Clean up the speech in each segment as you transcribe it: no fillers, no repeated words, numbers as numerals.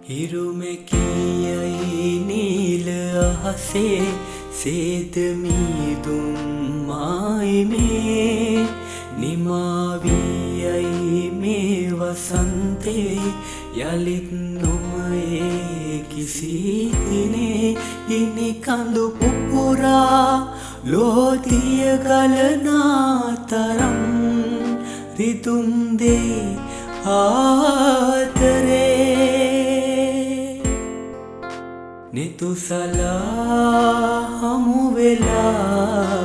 හිරුමැකියයි නීල අහසේ සේදමීදුම් මායිමේ නිමාවියයි මේ වසන්තේ යළිත් නොමයේ කිසිදිනේ ගිනි කඳු පුපුරා ලෝදිය ගලනා තරම් රිදුම් දේ ආදරේ නිතුසලා හමු වෙලා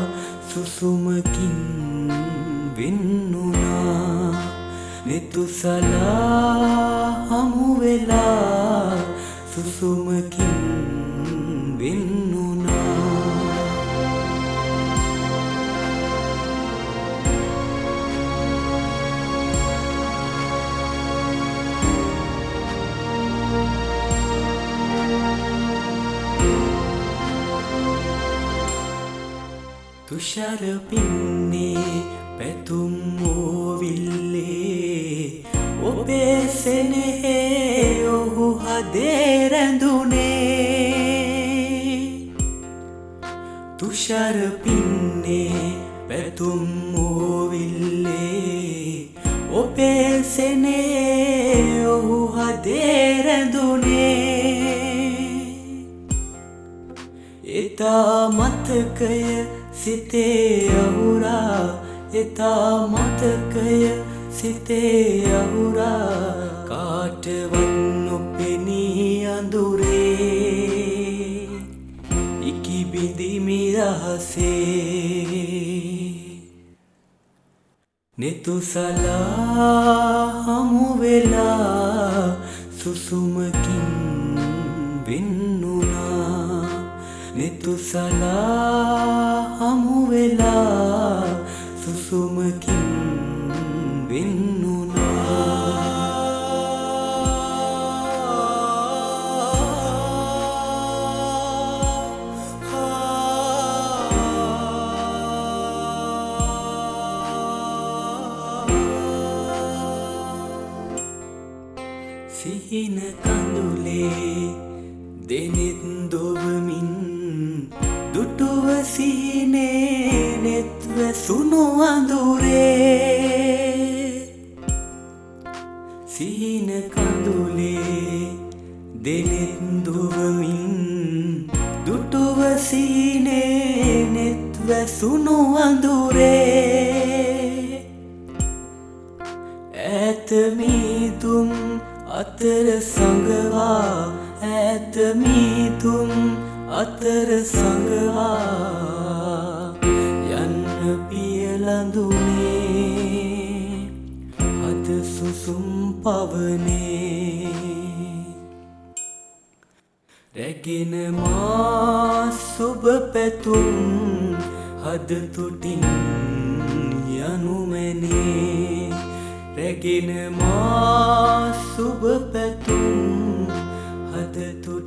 සුසුමකින් වෙන්නුනා නිතුසලා හමු වෙලා සුසුමකින් වෙන්නුනා තුෂාර පින්නේ පැතුම් ඕවිල්ලේ ඔබේ සෙනෙහේ ඔහු හදේ රැඳුනේ තුෂාර පින්නේ පැතුම් ඕවිල්ලේ ඔබේ සෙනෙහේ ඔහු හදේ රැඳුනේ එදා මතකය සිතේ අහුරා එදා මතකය සිතේ අහුරා කාටවත් නොපෙනී අඳුරේ ඉකිබිඳිමි රහසේ නිතුසලා හමු වෙලා සුසුමකින් වෙන්නුනා නිතුසලා හමු වෙලා සුසුමකින් සිහින කඳුලේ දෙනෙත් දොවමින් දුටුව සිහිනේ නෙත්ව සුණු අඳුරේ සිහින කඳුලේ දෙනෙත් දොවමින් දුටුව සිහිනේ නෙත්ව සුණු අඳුරේ ඈත මීදුම් අතර සංගවා ඈත මීදුම් අතර සංගවා යන්න පියලඳුනේ අද සුසුම් පවනේ රැගෙන මා සුබ පැතුම් හද තුටින් යනුමැනේ රැගෙන මා සුබ පැතුම් හද තුටින්